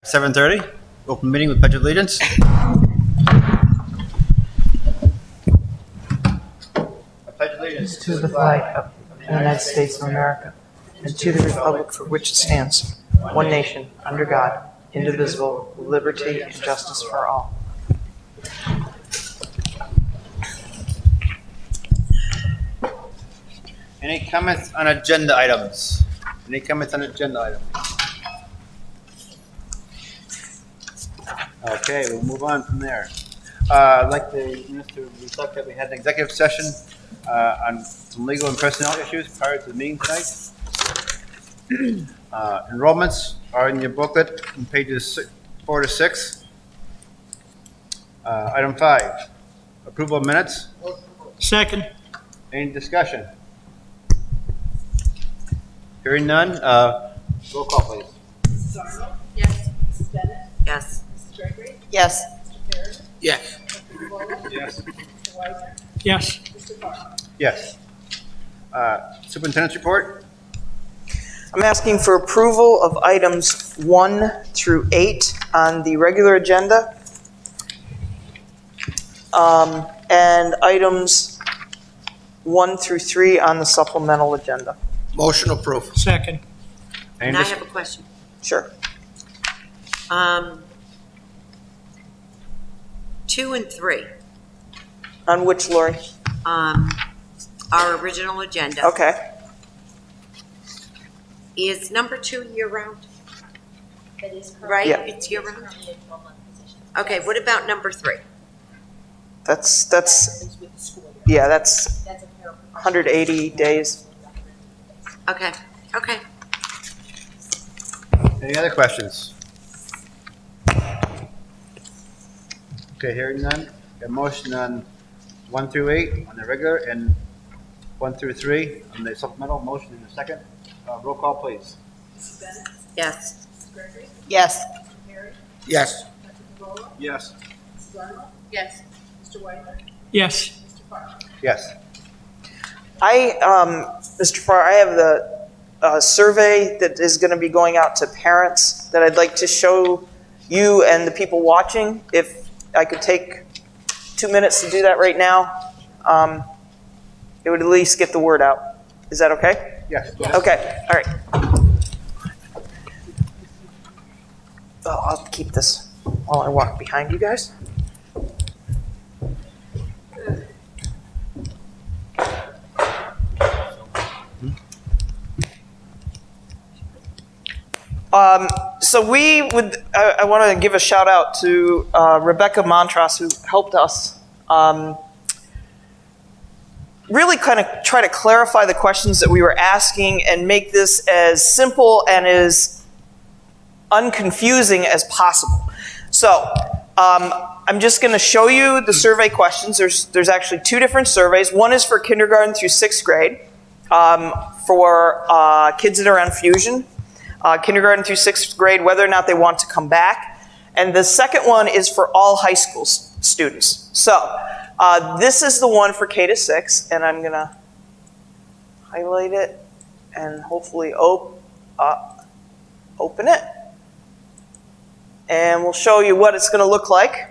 7:30, open meeting with Pledge of Allegiance. I pledge allegiance To the flag of the United States of America and to the republic for which it stands, one nation, under God, indivisible, with liberty and justice for all. Any comments on agenda items? Any comments on agenda items? Okay, we'll move on from there. I'd like to reflect that we had an executive session on some legal and personnel issues prior to the meeting tonight. Enrollments are in your booklet on pages 4 to 6. Item 5, approval of minutes. Second. Any discussion? Hearing none, roll call please. Mrs. Arnold? Yes. Mrs. Bennett? Yes. Mrs. Gregory? Yes. Mr. Perry? Yes. Mr. Fuller? Yes. Mr. Weiser? Yes. Mr. Farmer? Yes. Superintendent's report? I'm asking for approval of items 1 through 8 on the regular agenda, and items 1 through 3 on the supplemental agenda. Motion approved. Second. Any And I dis- have a question. Sure. 2 and 3, On which, Lori? our original agenda. Okay. Is number 2 year-round? That is correct. Right? Yeah. It's year-round? Currently a 12-month position. Okay, what about number 3? That's Happens with the school year. yeah, that's That's a paraprofessional. 180 days. Okay, okay. Any other questions? Okay, hearing none. Got a motion on 1 through 8 on the regular and 1 through 3 on the supplemental. Motion in a second. Roll call, please. Mrs. Bennett? Yes. Mrs. Gregory? Yes. Mr. Perry? Yes. Dr. Cavola? Yes. Mrs. Arnold? Yes. Mr. Weiser? Yes. Mr. Farmer? Yes. Mr. Farr, I have the survey that is going to be going out to parents that I'd like to show you and the people watching. If I could take 2 minutes to do that right now, it would at least get the word out. Is that okay? Yes. Okay, all right. Oh, I'll keep this while I walk behind you guys. So I want to give a shout out to Rebecca Montross, who helped us really kind of try to clarify the questions that we were asking and make this as simple and as unconfusing as possible. So I'm just going to show you the survey questions. There's actually 2 different surveys. One is for kindergarten through 6th grade for kids that are on Fusion. Kindergarten through 6th grade, whether or not they want to come back. And the second one is for all high school students. So this is the one for K to 6, and I'm going to highlight it and hopefully open it. And we'll show you what it's going to look like.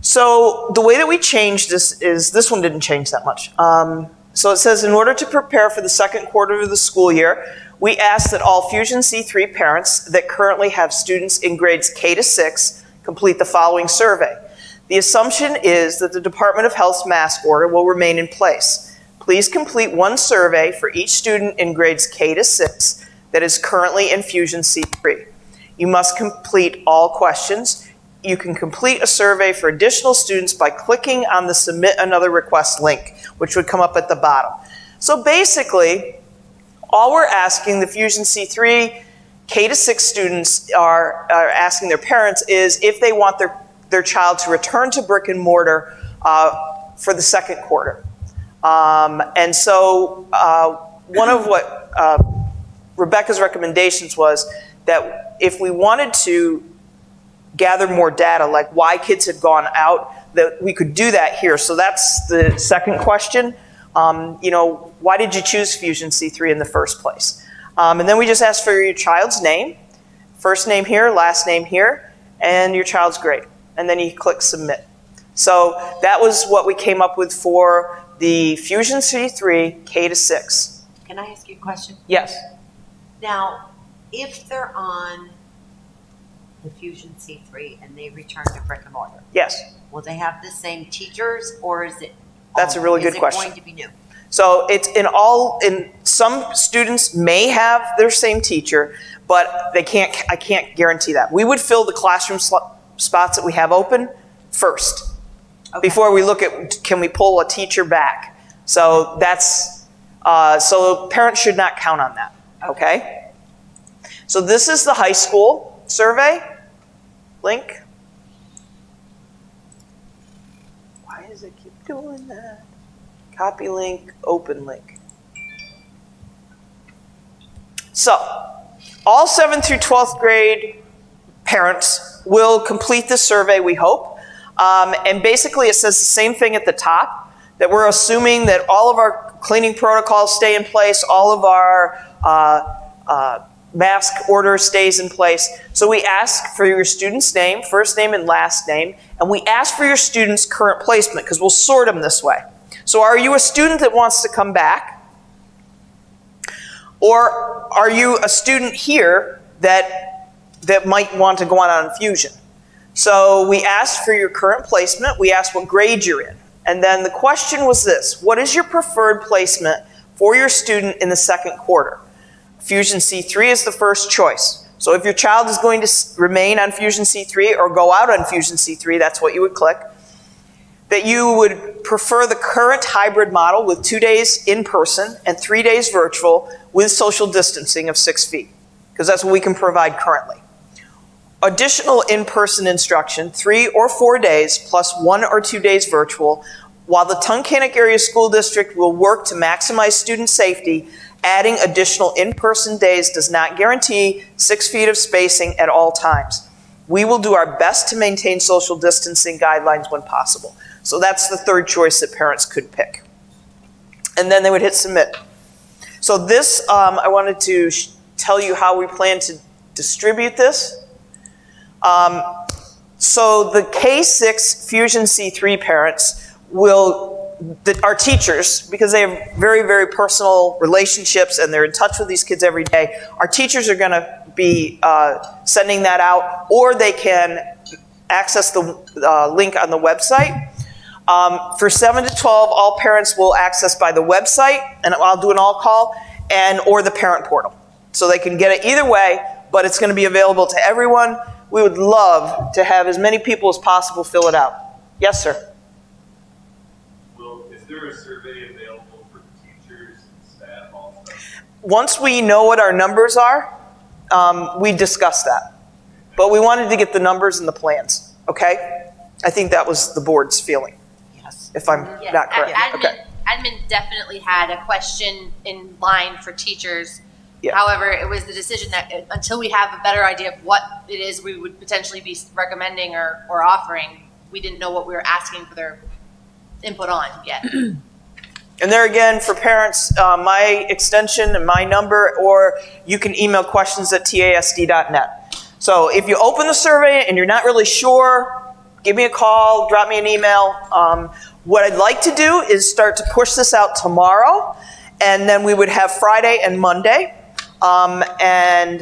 So the way that we changed this one didn't change that much. So it says, in order to prepare for the second quarter of the school year, we ask that all Fusion C3 parents that currently have students in grades K to 6 complete the following survey. The assumption is that the Department of Health's mask order will remain in place. Please complete 1 survey for each student in grades K to 6 that is currently in Fusion C3. You must complete all questions. You can complete a survey for additional students by clicking on the Submit Another Request link, which would come up at the bottom. So basically, all we're asking the Fusion C3 K to 6 students are asking their parents is if they want their child to return to brick and mortar for the second quarter. And so one of what Rebecca's recommendations was that if we wanted to gather more data, like why kids had gone out, that we could do that here. So that's the second question. Why did you choose Fusion C3 in the first place? And then we just asked for your child's name, First name here, last name here, and your child's grade. And then you click submit. So that was what we came up with for the Fusion C3 K to 6. Can I ask you a question? Yes. Now, if they're on the Fusion C3 and they return to brick and mortar, Yes. will they have the same teachers, or is it? That's a really good question. Is it going to be new? So it's in some students may have their same teacher, but I can't guarantee that. We would fill the classroom spots that we have open first. Okay. Before we look at, can we pull a teacher back? So that's, so parents should not count on that, okay? So this is the high school survey link. Why does it keep doing that? Copy link, open link. So, all 7th through 12th grade parents will complete this survey, we hope. And basically it says the same thing at the top, that we're assuming that all of our cleaning protocols stay in place, all of our mask order stays in place. So we ask for your student's name, first name and last name, and we ask for your student's current placement because we'll sort them this way. So are you a student that wants to come back? Or are you a student here that might want to go on Fusion? So we asked for your current placement, we asked what grade you're in. And then the question was this: what is your preferred placement for your student in the second quarter? Fusion C3 is the first choice. So if your child is going to remain on Fusion C3 or go out on Fusion C3, that's what you would click. That you would prefer the current hybrid model with 2 days in person and 3 days virtual with social distancing of 6 feet, because that's what we can provide currently. Additional in-person instruction, 3 or 4 days plus 1 or 2 days virtual, while the Tunkhannock Area School District will work to maximize student safety. Adding additional in-person days does not guarantee 6 feet of spacing at all times. We will do our best to maintain social distancing guidelines when possible. So that's the third choice that parents could pick. And then they would hit submit. So this, I wanted to tell you how we plan to distribute this. So the K-6 Fusion C3 parents our teachers, because they have very, very personal relationships and they're in touch with these kids every day, our teachers are going to be sending that out, or they can access the link on the website. For 7 to 12, all parents will access by the website, and I'll do an all call, or the parent portal. So they can get it either way, but it's going to be available to everyone. We would love to have as many people as possible fill it out. Yes, sir. Is there a survey available for teachers and staff also? Once we know what our numbers are, we discuss that. But we wanted to get the numbers and the plans, okay? I think that was the board's feeling. Yes. If I'm not correct. Admin definitely had a question in line for teachers. Yeah. However, it was the decision that until we have a better idea of what it is we would potentially be recommending or offering, we didn't know what we were asking for their input on yet. And there again, for parents, my extension and my number, or you can email questions@tasd.net. So if you open the survey and you're not really sure, give me a call, drop me an email. What I'd like to do is start to push this out tomorrow, and then we would have Friday and Monday. I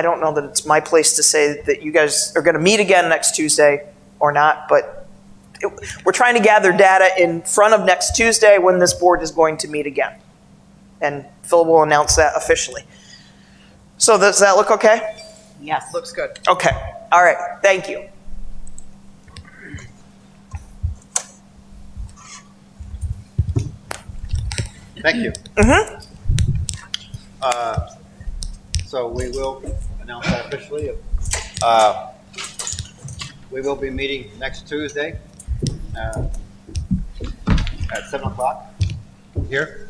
don't know that it's my place to say that you guys are going to meet again next Tuesday or not, but we're trying to gather data in front of next Tuesday when this board is going to meet again. And Phil will announce that officially. So does that look okay? Yes. Looks good. Okay. All right. Thank you. Thank you. Mm-hmm. So we will announce that officially. We will be meeting next Tuesday at 7 o'clock here.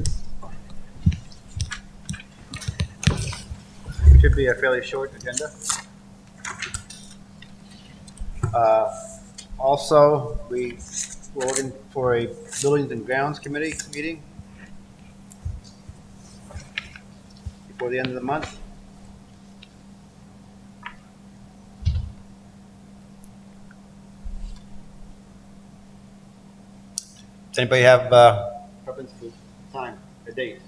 Should be a fairly short agenda. Also, we're looking for a Buildings and Grounds Committee meeting before the end of the month. Does anybody have preference for time, a date?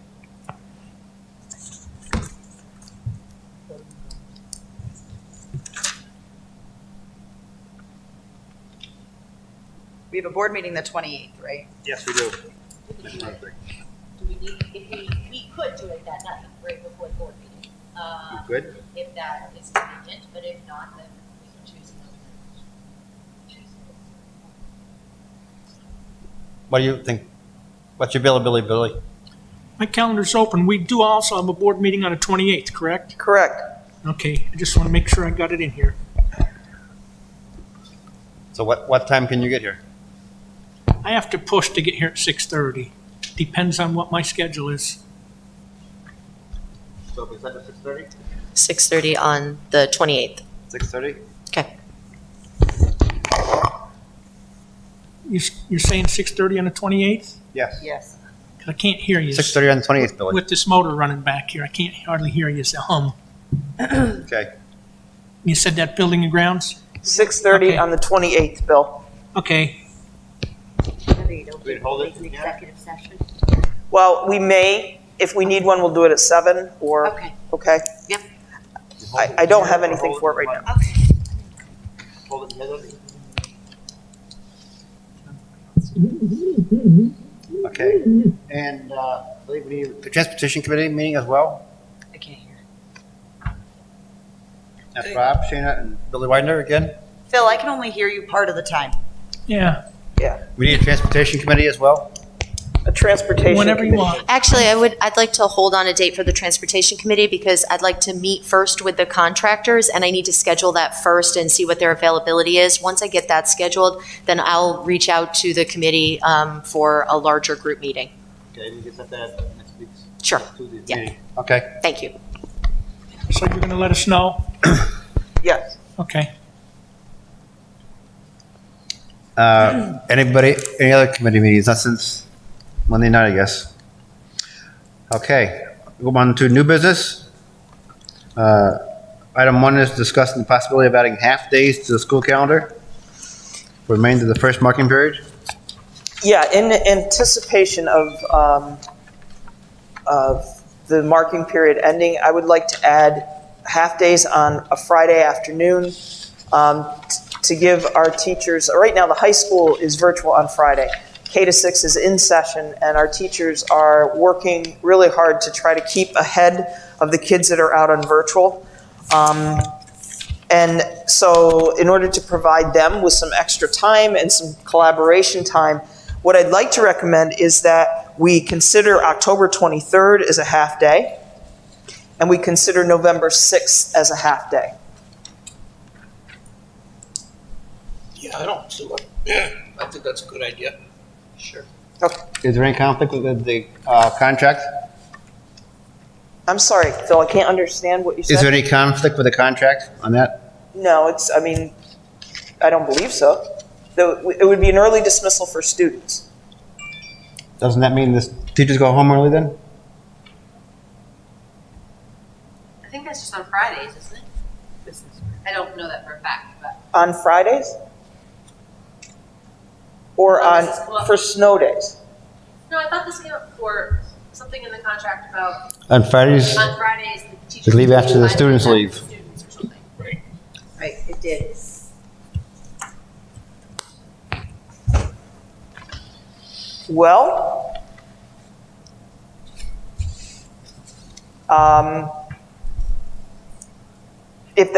We have a board meeting the 28th, right? Yes, we do. Do we need, if we could do it that night, right before the board meeting. You good? If that is convenient, but if not, then we can choose another. What do you think? What's your availability, Billy? My calendar's open. We do also have a board meeting on the 28th, correct? Correct. Okay, I just want to make sure I got it in here. So what time can you get here? I have to push to get here at 6:30. Depends on what my schedule is. So if we set at 6:30? 6:30 on the 28th. 6:30? Okay. You're saying 6:30 on the 28th? Yes. Yes. 'Cause I can't hear you. 6:30 on the 28th, Billy. With this motor running back here, I can't hardly hear you. It's a hum. Okay. You said that building and grounds? 6:30 Okay. on the 28th, Bill. Okay. We'd hold it. An executive session? Well, we may, if we need one, we'll do it at 7 or, Okay. okay? Yep. I don't have anything for it right now. Okay. Hold it together. Okay. And I believe we need the Transportation Committee meeting as well. I can't hear. That's Rob, Shayna, and Billy Widener again. Phil, I can only hear you part of the time. Yeah, We need a Transportation Committee as well. A transportation whenever you committee. want. Actually, I'd like to hold on a date for the transportation committee because I'd like to meet first with the contractors and I need to schedule that first and see what their availability is. Once I get that scheduled, then I'll reach out to the committee for a larger group meeting. Okay, we can set that next week's Sure. Tuesday's Yeah. meeting. Okay. Thank you. So you're going to let us know? Yes. Okay. Any other committee meetings? Not since Monday night, I guess. Okay, go on to new business. Item 1 is discussing the possibility of adding half days to the school calendar for the remainder of the first marking period. Yeah, in anticipation of the marking period ending, I would like to add half-days on a Friday afternoon to give our teachers, right now the high school is virtual on Friday. K-6 is in session, and our teachers are working really hard to try to keep ahead of the kids that are out on virtual. And so in order to provide them with some extra time and some collaboration time, what I'd like to recommend is that we consider October 23rd as a half day, and we consider November 6th as a half day. Yeah, I don't see what, I think that's a good idea. Sure. Is there any conflict with the contract? I'm sorry, Phil, I can't understand what you said. Is there any conflict with the contract on that? No, I don't believe so. It would be an early dismissal for students. Doesn't that mean the teachers go home early then? I think that's just on Fridays, isn't it? I don't know that for a fact, but. On Fridays? Or Oh, this is on, cool. for snow days? No, I thought this came up for something in the contract about On Fridays, on Fridays, the teachers. leave after the provide students them leave. to Students or something. Right, it did. Well, if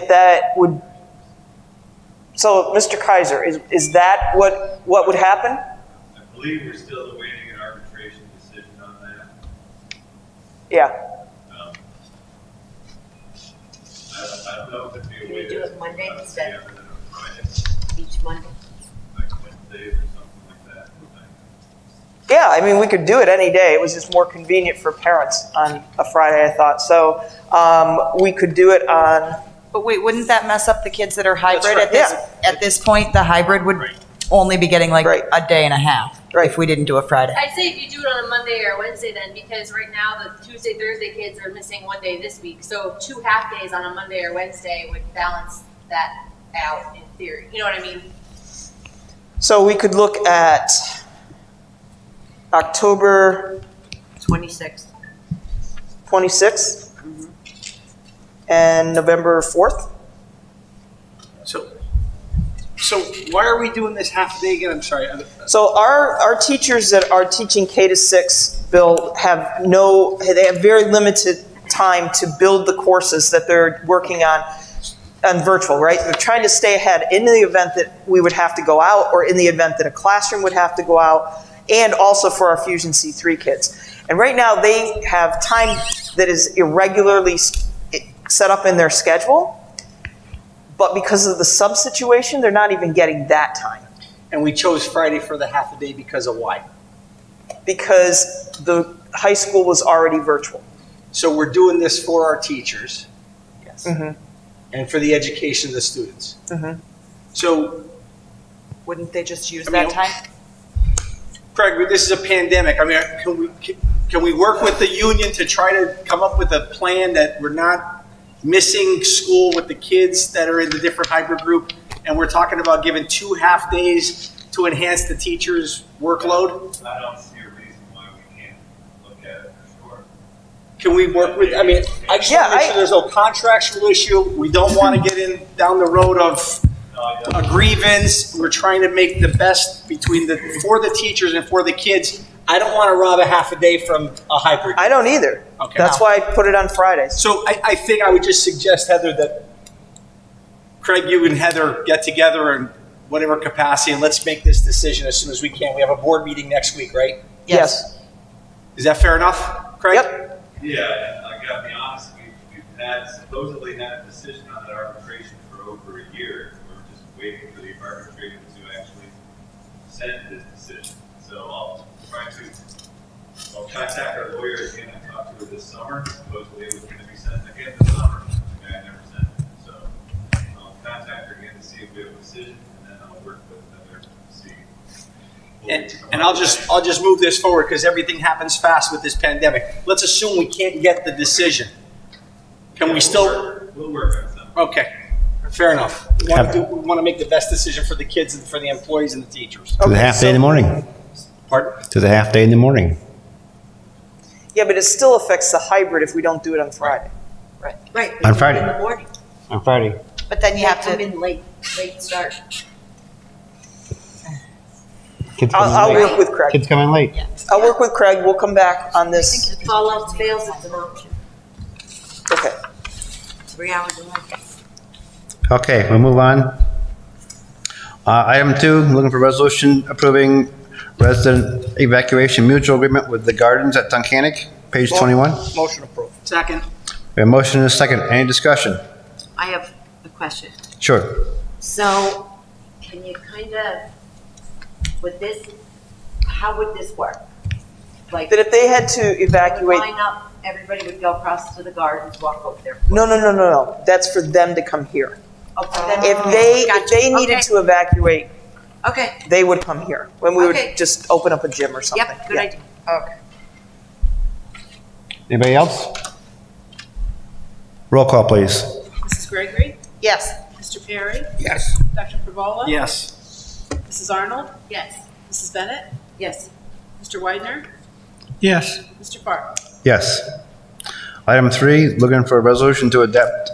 that would, so Mr. Kaiser, is that what would happen? I believe we're still awaiting an arbitration decision on that. Yeah. I don't know if it'd be a Can way we to. do it Monday instead? Other than on Friday, Each Monday. like Wednesdays or something like that. Yeah, I mean, we could do it any day. It was just more convenient for parents on a Friday, I thought. So we could do it on, But wait, wouldn't that mess up the kids that are hybrid right, at this point? The hybrid would only be getting like Right. a day and a half Right. if we didn't do a Friday. I'd say if you do it on a Monday or a Wednesday then, because right now the Tuesday, Thursday kids are missing one day this week. So 2 half days on a Monday or Wednesday would balance that out in theory. You know what I mean? so we could look at October 26th. 26th and November 4th. So why are we doing this half a day again? I'm sorry. So our teachers that are teaching K to 6, Bill, they have very limited time to build the courses that they're working on virtual, right? They're trying to stay ahead in the event that we would have to go out, or in the event that a classroom would have to go out, and also for our Fusion C3 kids. And right now they have time that is irregularly set up in their schedule, but because of the sub situation, they're not even getting that time. And we chose Friday for the half a day because of why? Because the high school was already virtual. So we're doing this for our teachers. Yes. Mm-hmm. And for the education of the students. Mm-hmm. So, Wouldn't they just use I mean, that time? Craig, this is a pandemic. I mean, can we work with the union to try to come up with a plan that we're not missing school with the kids that are in the different hybrid group, and we're talking about giving 2 half days to enhance the teachers' workload? I don't see a reason why we can't look at it for sure. Can we work with, I mean, I just want to make sure there's no contractual issue. We don't want to get in down the road of a grievance. We're trying to make the best for the teachers and for the kids. I don't want to rob a half a day from a hybrid. I don't either. Okay. That's why I put it on Fridays. So I think I would just suggest, Heather, that Craig, you and Heather get together in whatever capacity, and let's make this decision as soon as we can. We have a board meeting next week, right? Yes. Is that fair enough, Craig? Yep. Yeah, and I gotta be honest, we've supposedly had a decision on that arbitration for over a year. We're just waiting for the arbitrator to actually send this decision. So I'll contact our lawyer again. I talked to her this summer. Supposedly it was going to be sent again this summer. The guy never sent it. So I'll contact her again to see if we have a decision, and then I'll work with Heather to see. And I'll just move this forward because everything happens fast with this pandemic. Let's assume we can't get the decision. Can we still? We'll work on something. Okay, fair enough. We want to make the best decision for the kids and for the employees and the teachers. To the half day in the morning. Pardon? To the half day in the morning. Yeah, but it still affects the hybrid if we don't do it on Friday. Right. On Friday. In the morning. On Friday. But then you have Come to, in late start. Kids come in I'll late. work with Craig. Kids come in late. I'll work with Craig. We'll come back on this. If all else fails, it's an option. Okay. 3 hours away. Okay, we'll move on. Item 2, looking for resolution approving resident evacuation mutual agreement with the Gardens at Tunkhannock, page 21. Motion approved. Second. We have a motion and a second. Any discussion? I have a question. Sure. So, can you kind of, with this, how would this work? Like, That if they had to evacuate, line up, everybody would go across to the gardens, walk over there. no. That's for them to come here. Oh, for them- If they needed Okay. to evacuate, Okay, they would come here. When we Okay. would just open up a gym or something. yep, good Yeah. idea. Okay. Anybody else? Roll call, please. Mrs. Gregory? Yes. Mr. Perry? Yes. Dr. Frivola? Yes. Mrs. Arnold? Yes. Mrs. Bennett? Yes. Mr. Widener? Yes. Mr. Fark? Yes. Item 3, looking for a resolution to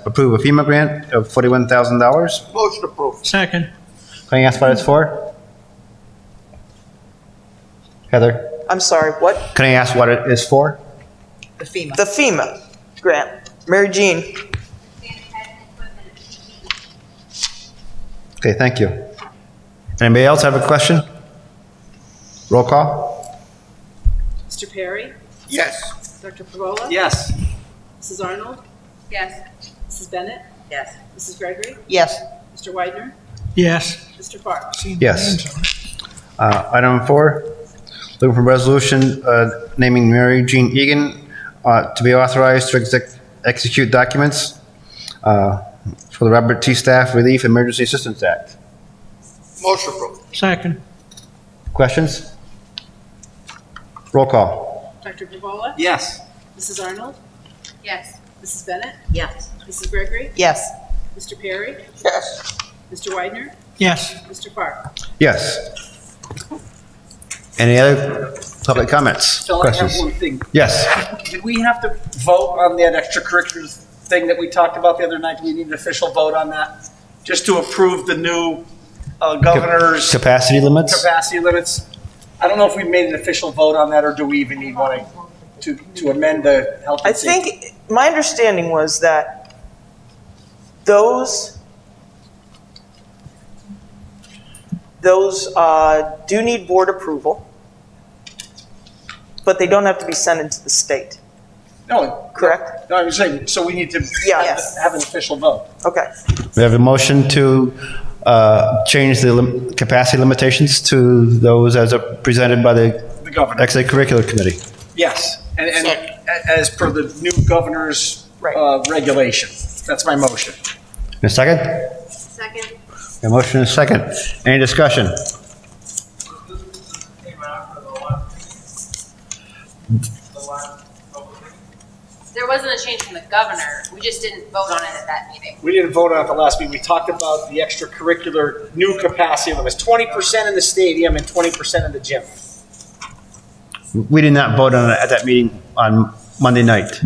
approve a FEMA grant of $41,000. Motion approved. Second. Can I ask what it's for? Heather, I'm sorry, what? can I ask what it is for? the FEMA. The FEMA grant. Mary Jean. Okay, thank you. Anybody else have a question? Roll call? Mr. Perry? Yes. Dr. Frivola? Yes. Mrs. Arnold? Yes. Mrs. Bennett? Yes. Mrs. Gregory? Yes. Mr. Widener? Yes. Mr. Fark? Yes. Item 4, looking for resolution naming Mary Jean Egan to be authorized to execute documents for the Robert T. Staff Relief Emergency Assistance Act. Motion approved. Second. Questions? Roll call. Dr. Frivola? Yes. Mrs. Arnold? Yes. Mrs. Bennett? Yes. Mrs. Gregory? Yes. Mr. Perry? Yes. Mr. Widener? Yes. Mr. Fark? Yes. Any other public comments, Phil, I have questions? one thing. Yes. Did we have to vote on that extracurriculars thing that we talked about the other night? Do we need an official vote on that? Just to approve the new governor's Capacity limits? capacity limits? I don't know if we made an official vote on that, or do we even need one to amend the health I and safety? think, my understanding was that those do need board approval, but they don't have to be sent into the state, No, correct? no, I'm saying, so we need to Yes. have an official vote. Okay. We have a motion to change the capacity limitations to those as presented by the The governor. Extracurricular Committee. Yes, and as per the new governor's Right. regulation. That's my motion. In a second? Second. A motion and a second. Any discussion? There wasn't a change from the governor. We just didn't vote on it at that meeting. We didn't vote on it at the last meeting. We talked about the extracurricular new capacity limits, 20% in the stadium and 20% in the gym. We did not vote on it at that meeting on Monday night.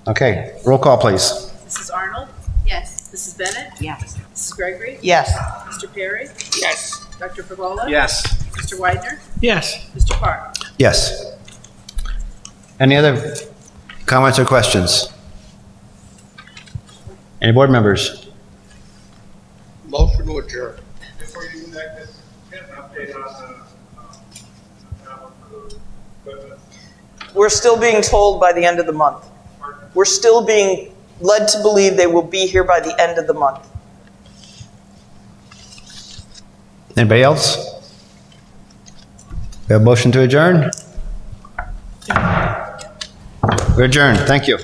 Okay, roll call, please. Mrs. Arnold? Yes. Mrs. Bennett? Yes. Mrs. Gregory? Yes. Mr. Perry? Yes. Dr. Favola? Yes. Mr. Widener? Yes. Mr. Park? Yes. Any other comments or questions? Any board members? Motion to adjourn. Before you do that, just get an update on the equipment. We're still being told by the end of the month. We're still being led to believe they will be here by the end of the month. Anybody else? We have a motion to adjourn? We're adjourned. Thank you.